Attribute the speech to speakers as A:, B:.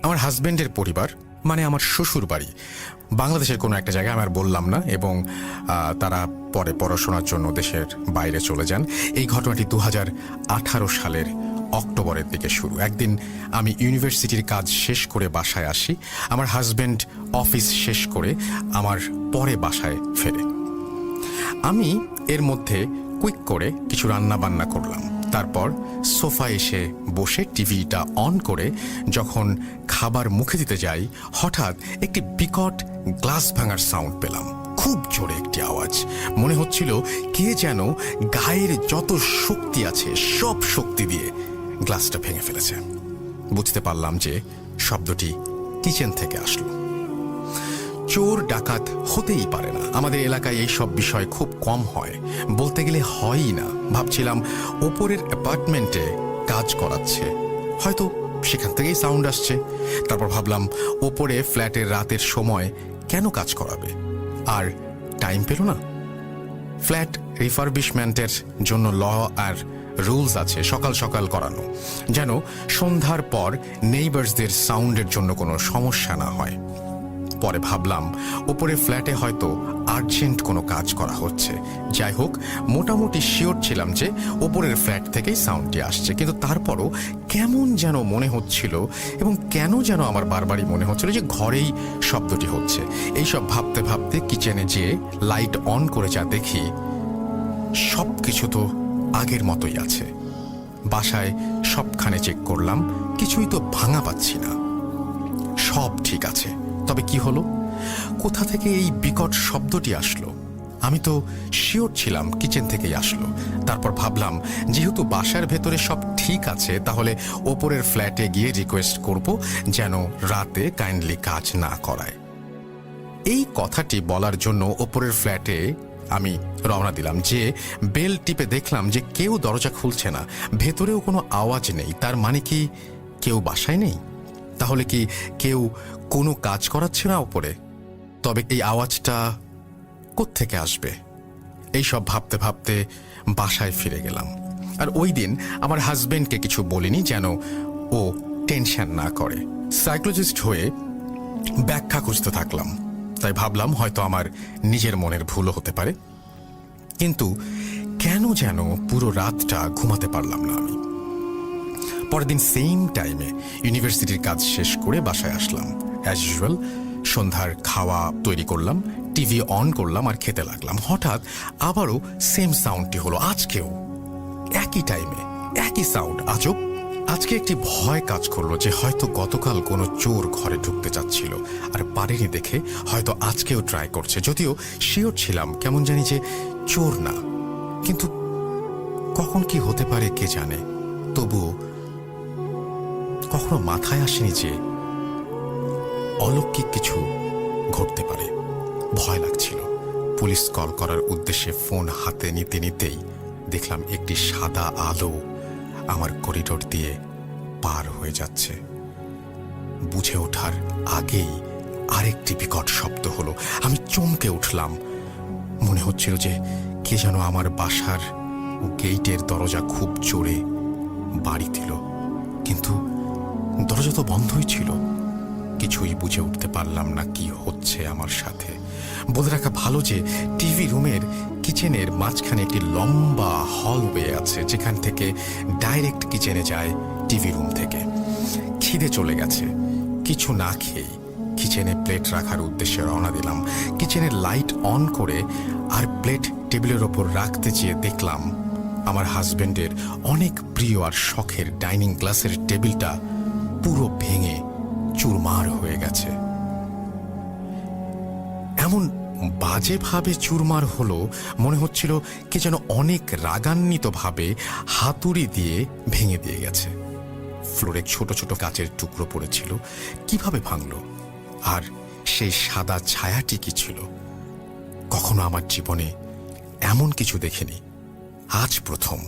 A: আমার হাজব্যান্ডের পরিবার, মানে আমার শ্বশুর বাড়ি, বাংলাদেশের কোনো একটা জায়গায়, আমি আর বললাম না, এবং তারা পরে পড়াশোনার জন্য দেশের বাইরে চলে যান। এই ঘটনাটি 2018 সালের অক্টোবরের দিকে শুরু। একদিন আমি ইউনিভার্সিটির কাজ শেষ করে বাসায় আসি। আমার হাজব্যান্ড অফিস শেষ করে আমার পরে বাসায় ফেরে। আমি এর মধ্যে কুইক করে কিছু রান্না বান্না করলাম। তারপর সোফায় এসে বসে টিভিটা অন করে যখন খাবার মুখে দিতে যাই, হঠাৎ একটি বিকট গ্লাস ভাঙার সাউন্ড পেলাম। খুব জোরে একটি আওয়াজ। মনে হচ্ছিল কে যেন গায়ের যত শক্তি আছে সব শক্তি দিয়ে গ্লাসটা ভেঙে ফেলেছে। বুঝতে পারলাম যে শব্দটি কিচেন থেকে আসলো। চোর ডাকাত হতেই পারে না, আমাদের এলাকায় এই সব বিষয় খুব কম হয়, বলতে গেলে হয়ই না। ভাবছিলাম ওপরের অ্যাপার্টমেন্টে কাজ করাচ্ছে, হয়তো সেখান থেকেই সাউন্ড আসছে। তারপর ভাবলাম ওপরে ফ্ল্যাটের রাতের সময় কেন কাজ করাবে, আর টাইম পেল না। ফ্ল্যাট রিফারবিশমেন্টের জন্য ল আর রুলস আছে সকাল সকাল করানো, যেন সন্ধ্যার পর নেইবার্সদের সাউন্ডের জন্য কোনো সমস্যা না হয়। পরে ভাবলাম ওপরে ফ্ল্যাটে হয়তো আর্জেন্ট কোনো কাজ করা হচ্ছে। যাই হোক, মোটামুটি শিওর ছিলাম যে ওপরের ফ্ল্যাট থেকেই সাউন্ডটি আসছে, কিন্তু তারপরও কেমন যেন মনে হচ্ছিল, এবং কেন যেন আমার বারবারই মনে হচ্ছিল যে ঘরেই শব্দটি হচ্ছে। এইসব ভাবতে ভাবতে কিচেনে যেয়ে লাইট অন করে যা দেখি, সব কিছু তো আগের মতোই আছে। বাসায় সবখানে চেক করলাম, কিছুই তো ভাঙা পাচ্ছি না, সব ঠিক আছে। তবে কি হলো, কোথা থেকে এই বিকট শব্দটি আসলো? আমি তো শিওর ছিলাম কিচেন থেকেই আসলো। তারপর ভাবলাম যেহেতু বাসার ভেতরে সব ঠিক আছে, তাহলে ওপরের ফ্ল্যাটে গিয়ে রিকোয়েস্ট করব যেন রাতে কাইন্ডলি কাজ না করায়। এই কথাটি বলার জন্য ওপরের ফ্ল্যাটে আমি রওনা দিলাম। যে বেল টিপে দেখলাম যে কেউ দরজা খুলছে না, ভেতরেও কোনো আওয়াজ নেই। তার মানে কি কেউ বাসায় নেই? তাহলে কি কেউ কোনো কাজ করাচ্ছে না ওপরে? তবে এই আওয়াজটা কোত্থেকে আসবে? এইসব ভাবতে ভাবতে বাসায় ফিরে গেলাম। আর ওই দিন আমার হাজব্যান্ডকে কিছু বলিনি, যেন ও টেনশন না করে। সাইকোলজিস্ট হয়ে ব্যাখ্যা খুঁজতে থাকলাম। তাই ভাবলাম হয়তো আমার নিজের মনের ভুলও হতে পারে, কিন্তু কেন যেন পুরো রাতটা ঘুমাতে পারলাম না আমি। পরের দিন সেম টাইমে ইউনিভার্সিটির কাজ শেষ করে বাসায় আসলাম। অ্যাজ ইউজুয়াল সন্ধ্যার খাওয়া তৈরি করলাম, টিভি অন করলাম আর খেতে লাগলাম। হঠাৎ আবারও সেম সাউন্ডটি হলো, আজকেও একই টাইমে একই সাউন্ড। আজব, আজকে একটি ভয় কাজ করলো যে হয়তো গতকাল কোনো চোর ঘরে ঢুকতে চাচ্ছিল আর পারেনি দেখে হয়তো আজকেও ট্রাই করছে। যদিও শিওর ছিলাম কেমন জানি যে চোর না, কিন্তু কখন কি হতে পারে কে জানে। তবুও কখনো মাথায় আসেনি যে অলৌকিক কিছু ঘটতে পারে। ভয় লাগছিল। পুলিশ কল করার উদ্দেশ্যে ফোন হাতে নিতে নিতেই দেখলাম একটি সাদা আলো আমার করিডোর দিয়ে পার হয়ে যাচ্ছে। বুঝে ওঠার আগেই আরেকটি বিকট শব্দ হলো। আমি চমকে উঠলাম। মনে হচ্ছিল যে কে যেন আমার বাসার গেইটের দরজা খুব জোরে বাড়ি দিল, কিন্তু দরজা তো বন্ধই ছিল। কিছুই বুঝে উঠতে পারলাম না কি হচ্ছে আমার সাথে। বলে রাখা ভালো যে টিভি রুমের কিচেনের মাঝখানে একটি লম্বা হলওয়ে আছে, যেখান থেকে ডাইরেক্ট কিচেনে যায় টিভি রুম থেকে। খিদে চলে গেছে। কিছু না খেয়েই কিচেনে প্লেট রাখার উদ্দেশ্যে রওনা দিলাম। কিচেনের লাইট অন করে আর প্লেট টেবিলের ওপর রাখতে চেয়ে দেখলাম আমার হাজব্যান্ডের অনেক প্রিয় আর শখের ডাইনিং গ্লাসের টেবিলটা পুরো ভেঙে চুরমার হয়ে গেছে। এমন বাজেভাবে চুরমার হলো, মনে হচ্ছিল কে যেন অনেক রাগান্বিতভাবে হাতুড়ি দিয়ে ভেঙে দিয়ে গেছে। ফ্লোরে ছোট ছোট কাচের টুকরো পড়েছিল। কিভাবে ভাঙল? আর সেই সাদা ছায়াটি কি ছিল? কখনো আমার জীবনে এমন কিছু দেখিনি, আজ প্রথম।